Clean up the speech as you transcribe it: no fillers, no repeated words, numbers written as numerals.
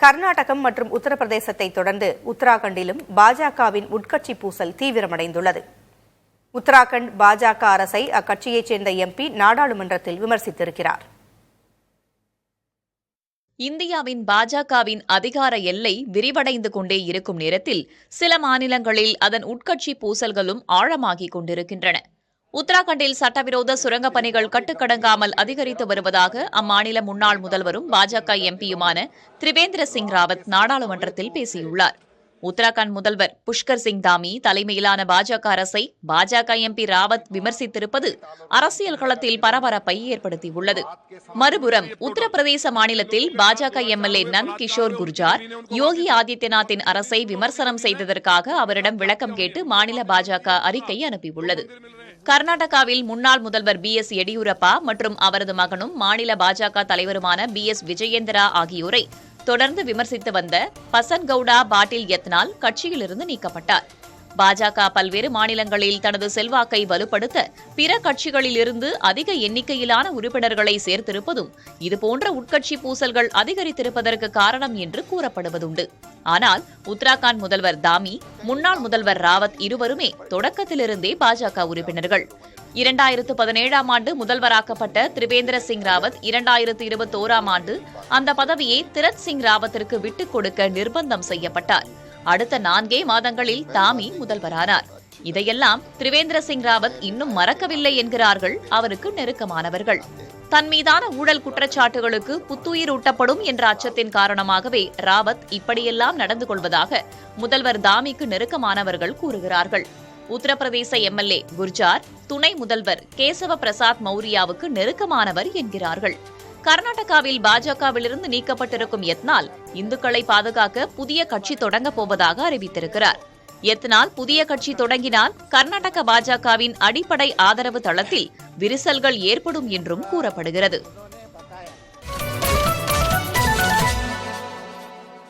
கர்நாடகம் மற்றும் உத்தரப்பிரதேசத்தை தொடர்ந்து உத்தராகண்டிலும் பாஜகவின் உட்கட்சி பூசல் தீவிரமடைந்துள்ளது. உத்தராகண்ட் பாஜக அரசை அக்கட்சியைச் சேர்ந்த எம்பி நாடாளுமன்றத்தில் விமர்சித்திருக்கிறார். இந்தியாவின் பாஜகவின் அதிகார எல்லை விரிவடைந்து கொண்டே இருக்கும் நேரத்தில் சில மாநிலங்களில் அதன் உட்கட்சி பூசல்களும் ஆழமாகிக் கொண்டிருக்கின்றன. உத்தராகண்டில் சட்டவிரோத சுரங்கப் பணிகள் கட்டுக்கடங்காமல் அதிகரித்து வருவதாக அம்மாநில முன்னாள் முதல்வரும் பாஜக எம்பியுமான திரிவேந்திர சிங் ராவத் நாடாளுமன்றத்தில் பேசியுள்ளார். உத்தராகண்ட் முதல்வர் புஷ்கர் சிங் தாமி தலைமையிலான பாஜக அரசை பாஜக எம்பி ராவத் விமர்சித்திருப்பது அரசியல் களத்தில் பரபரப்பை ஏற்படுத்தியுள்ளது. மறுபுறம் உத்தரப்பிரதேச மாநிலத்தில் பாஜக எம்எல்ஏ நந்த் கிஷோர் குர்ஜார் யோகி ஆதித்யநாத்தின் அரசை விமர்சனம் செய்ததற்காக அவரிடம் விளக்கம் கேட்டு மாநில பாஜக அறிக்கை அனுப்பியுள்ளது. கர்நாடகாவில் முன்னாள் முதல்வர் எஸ் எடியூரப்பா மற்றும் அவரது மகனும் மாநில பாஜக தலைவருமான எஸ் விஜயேந்திரா ஆகியோரை தொடர்ந்து விமர்சித்து வந்த பசன்கவுடா பாட்டில் யத்னால் கட்சியிலிருந்து நீக்கப்பட்டார். பாஜக பல்வேறு மாநிலங்களில் தனது செல்வாக்கை வலுப்படுத்த பிற கட்சிகளிலிருந்து அதிக எண்ணிக்கையிலான உறுப்பினர்களை சேர்த்திருப்பதும் இதுபோன்ற உட்கட்சி பூசல்கள் அதிகரித்திருப்பதற்கு காரணம் என்று கூறப்படுவதுண்டு. ஆனால் உத்தராகண்ட் முதல்வர் தாமி, முன்னாள் முதல்வர் ராவத் இருவருமே தொடக்கத்திலிருந்தே பாஜக உறுப்பினர்கள். 2017ஆம் ஆண்டு முதல்வராக்கப்பட்ட திரிவேந்திர சிங் ராவத் 2021ஆம் ஆண்டு அந்த பதவியை திரத் சிங் ராவத்திற்கு விட்டுக் கொடுக்க நிர்பந்தம் செய்யப்பட்டார். அடுத்த 4 மாதங்களில் தாமி முதல்வரானார். இதையெல்லாம் திரிவேந்திர சிங் ராவத் இன்னும் மறக்கவில்லை என்கிறார்கள் அவருக்கு நெருக்கமானவர்கள். தன் மீதான ஊழல் குற்றச்சாட்டுகளுக்கு புத்துயிர் ஊட்டப்படும் என்ற அச்சத்தின் காரணமாகவே ராவத் இப்படியெல்லாம் நடந்து கொள்வதாக முதல்வர் தாமிக்கு நெருக்கமானவர்கள் கூறுகிறார்கள். உத்தரப்பிரதேச எம்எல்ஏ குர்ஜார் துணை முதல்வர் கேசவ பிரசாத் மௌரியாவுக்கு நெருக்கமானவர் என்கிறார்கள். கர்நாடகாவில் பாஜகவிலிருந்து நீக்கப்பட்டிருக்கும் யத்னால் இந்துக்களை பாதுகாக்க புதிய கட்சி தொடங்கப் போவதாக அறிவித்திருக்கிறார். யத்னால் புதிய கட்சி தொடங்கினால் கர்நாடக பாஜகவின் அடிப்படை ஆதரவு தளத்தில் விரிசல்கள் ஏற்படும் என்றும் கூறப்படுகிறது.